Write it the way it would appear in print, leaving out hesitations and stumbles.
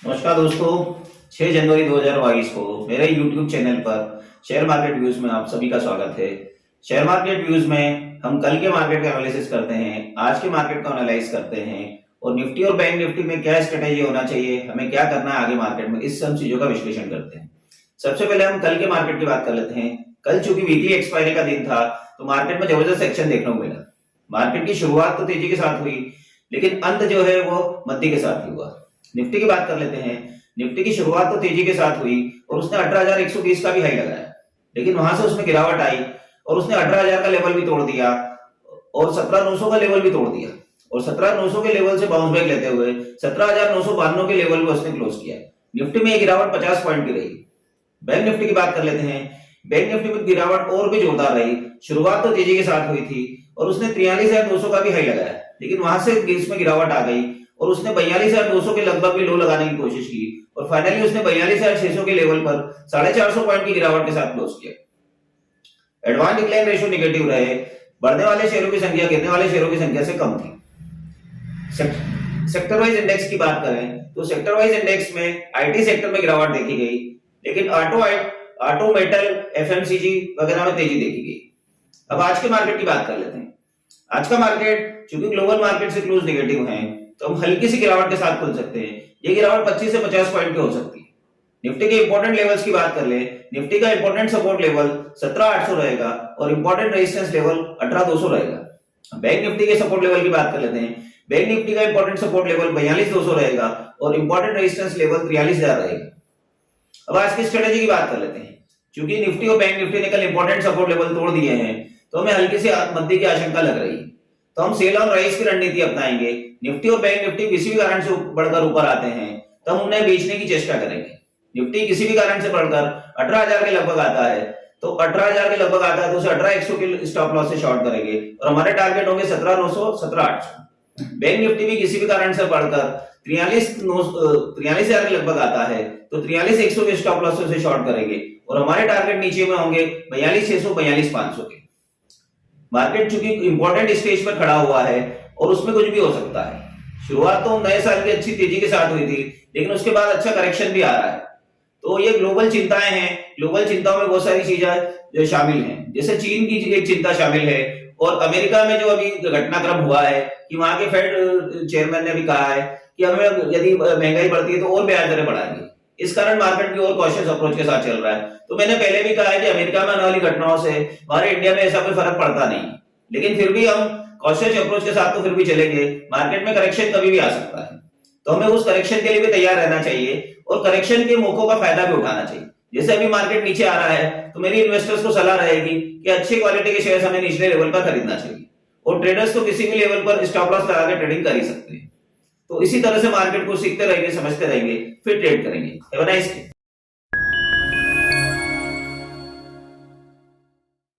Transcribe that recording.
नमस्कार दोस्तों। 6 जनवरी 2022 को मेरे YouTube चैनल पर शेयर मार्केट व्यूज में आप सभी का स्वागत है। शेयर मार्केट व्यूज में हम कल के मार्केट का एनालिसिस करते हैं, आज के मार्केट का एनालाइज करते हैं और निफ्टी और बैंक निफ्टी में क्या स्ट्रेटेजी होना चाहिए, हमें क्या करना है आगे मार्केट में, इस सब चीजों का विश्लेषण करते हैं। सबसे पहले हम कल के मार्केट की बात कर लेते हैं। कल चूंकि वीकली एक्सपायरी का दिन था तो मार्केट में जबरदस्त एक्शन देखने को मिला। मार्केट की शुरुआत तो तेजी के साथ हुई लेकिन अंत जो है वो मंदी के साथ ही हुआ। निफ्टी की बात कर लेते हैं। निफ्टी की शुरुआत तो तेजी के साथ हुई और उसने 18,120 का भी हाई लगाया, लेकिन वहां से उसमें गिरावट आई और उसने 18,000 का लेवल भी तोड़ दिया और 17,900 का लेवल भी तोड़ दिया और 17,900 के लेवल से बाउंस बैक लेते हुए 17,992 के लेवल पे उसने क्लोज किया। निफ्टी में गिरावट 50 पॉइंट की रही। बैंक निफ्टी की बात कर लेते हैं। बैंक निफ्टी में गिरावट और भी जोरदार रही। शुरुआत तो तेजी के साथ हुई थी और उसने 43,200 का भी हाई लगाया, लेकिन वहां से इसमें गिरावट आ गई और उसने 42,200 के लगभग भी लो लगाने की कोशिश की और फाइनली उसने 42,600 के लेवल पर 450 पॉइंट की गिरावट के साथ क्लोज किया। एडवांस डिक्लाइन रेशियो नेगेटिव रहे। बढ़ने वाले शेयरों की संख्या गिरने वाले शेयरों की संख्या से कम थी। सेक्टर वाइज इंडेक्स की बात करें तो सेक्टर वाइज इंडेक्स में आईटी सेक्टर में गिरावट देखी गई, लेकिन ऑटो मेटल एफएमसीजी वगैरह में तेजी देखी गई। अब आज के मार्केट की बात कर लेते हैं। आज का मार्केट चूंकि ग्लोबल मार्केट से क्लोज नेगेटिव है तो हम हल्की सी गिरावट के साथ खुल सकते हैं। ये गिरावट 25 से 50 पॉइंट की हो सकती है। निफ्टी के इंपॉर्टेंट लेवल्स की बात कर ले। निफ्टी का इंपॉर्टेंट सपोर्ट लेवल 17,800 रहेगा और इंपॉर्टेंट रेजिस्टेंस लेवल 18,200 रहेगा। बैंक निफ्टी के सपोर्ट लेवल की बात कर लेते हैं। बैंक निफ्टी का इंपॉर्टेंट सपोर्ट लेवल 42,200 रहेगा और इंपॉर्टेंट रेजिस्टेंस लेवल 43,000 रहेगा। अब आज की स्ट्रेटेजी की बात कर लेते हैं। चूंकि निफ्टी और बैंक निफ्टी ने कल इंपॉर्टेंट सपोर्ट लेवल तोड़ दिए हैं तो हमें हल्की सी मंदी की आशंका लग रही है, तो हम सेल ऑन राइज की रणनीति अपनाएंगे। निफ्टी और बैंक निफ्टी किसी भी कारण से बढ़कर ऊपर आते हैं तो हम उन्हें बेचने की चेष्टा करेंगे। निफ्टी किसी भी कारण से बढ़कर 18,000 के लगभग आता है तो 18,000 के लगभग आता है तो उसे 18,100 के स्टॉप लॉस से शॉर्ट करेंगे और हमारे टारगेट होंगे 17,900 17,800। बैंक निफ्टी भी किसी भी कारण से बढ़कर 43,000 के लगभग आता है तो 43,100 के स्टॉप लॉस से शॉर्ट करेंगे और हमारे टारगेट नीचे में होंगे 42,600 42,500 के। मार्केट चूंकि इंपॉर्टेंट स्टेज पर खड़ा हुआ है और उसमें कुछ भी हो सकता है। शुरुआत तो नए साल की अच्छी तेजी के साथ हुई थी लेकिन उसके बाद अच्छा करेक्शन भी आ रहा है। तो ये ग्लोबल चिंताएं हैं। ग्लोबल चिंताओं में बहुत सारी चीजें जो शामिल हैं, जैसे चीन की एक चिंता शामिल है और अमेरिका में जो अभी घटनाक्रम हुआ है कि वहां के फेड चेयरमैन ने भी कहा है कि हमें यदि महंगाई बढ़ती है तो और ब्याज दरें बढ़ाएंगे। इस कारण मार्केट की और कॉशियस अप्रोच के साथ चल रहा है। तो मैंने पहले भी कहा है कि अमेरिका में आने वाली घटनाओं से हमारे इंडिया में ऐसा कोई फर्क पड़ता नहीं, लेकिन फिर भी हम कॉशियस अप्रोच के साथ तो फिर भी चलेंगे। मार्केट में करेक्शन कभी भी आ सकता है तो हमें उस करेक्शन के लिए भी तैयार रहना चाहिए और करेक्शन के मौकों का फायदा भी उठाना चाहिए। जैसे अभी मार्केट नीचे आ रहा है तो मेरी इन्वेस्टर्स को सलाह रहेगी कि अच्छी क्वालिटी के शेयर्स हमें निचले लेवल पर खरीदना चाहिए और ट्रेडर्स तो किसी भी लेवल पर स्टॉप लॉस लगा के ट्रेडिंग कर ही सकते हैं। तो इसी तरह से मार्केट को सीखते रहेंगे, समझते रहेंगे, फिर ट्रेड करेंगे। Have a nice day.